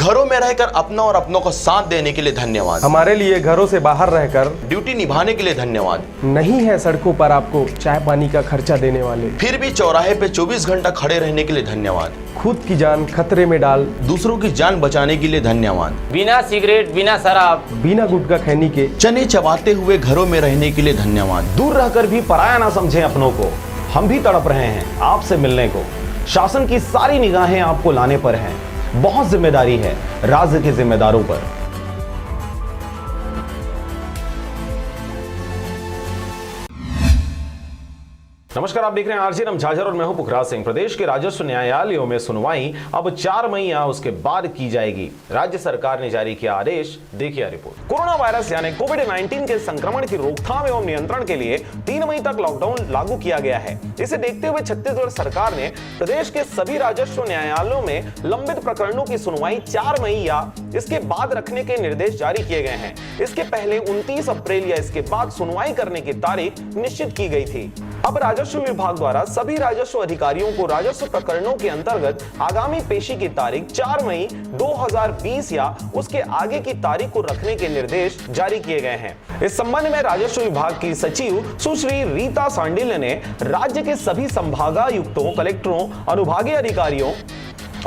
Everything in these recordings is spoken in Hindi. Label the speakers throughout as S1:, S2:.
S1: घरों में रहकर अपना और अपनों का साथ देने के लिए धन्यवाद।
S2: हमारे लिए घरों से बाहर रहकर
S1: ड्यूटी निभाने के लिए धन्यवाद।
S2: नहीं है सड़कों पर आपको चाय पानी का खर्चा देने वाले,
S1: फिर भी चौराहे पे 24 घंटा खड़े रहने के लिए धन्यवाद।
S2: खुद की जान खतरे में डाल
S1: दूसरों की जान बचाने के लिए धन्यवाद।
S3: बिना सिगरेट, बिना शराब,
S2: बिना गुटखा खैनी के
S1: चने चबाते हुए घरों में रहने के लिए धन्यवाद।
S4: दूर रहकर भी पराया ना समझें अपनों को। हम भी तड़प रहे हैं आपसे मिलने को। शासन की सारी निगाहें आपको लाने पर हैं। बहुत जिम्मेदारी है राज्य के जिम्मेदारों पर। नमस्कार, आप देख रहे हैं आरजे रमझाझर और मैं हूं पुखराज सिंह। प्रदेश के राजस्व न्यायालयों में सुनवाई अब 4 मई या उसके बाद की जाएगी। राज्य सरकार ने जारी किया आदेश, देखिए रिपोर्ट। कोरोना वायरस यानी कोविड-19 के संक्रमण की रोकथाम एवं नियंत्रण के लिए 3 मई तक लॉकडाउन लागू किया गया है। इसे देखते हुए छत्तीसगढ़ सरकार ने प्रदेश के सभी राजस्व न्यायालयों में लंबित प्रकरणों की सुनवाई 4 मई या इसके बाद रखने के निर्देश जारी किए गए हैं। इसके पहले 29 अप्रैल या इसके बाद सुनवाई करने की तारीख निश्चित की गई थी। अब राजस्व विभाग द्वारा सभी राजस्व अधिकारियों को राजस्व प्रकरणों के अंतर्गत आगामी पेशी की तारीख 4 मई 2020 या उसके आगे की तारीख को रखने के निर्देश जारी किए गए हैं। इस संबंध में राजस्व विभाग की सचिव सुश्री रीता सांडिल्य ने राज्य के सभी संभागायुक्तों, कलेक्टरों, अनुभागीय अधिकारियों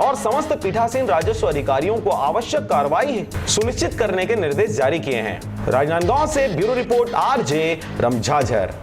S4: और समस्त पीठासीन राजस्व अधिकारियों को आवश्यक कार्रवाई सुनिश्चित करने के निर्देश जारी किए हैं। राजनांदगांव से ब्यूरो रिपोर्ट, आरजे रमझाझर।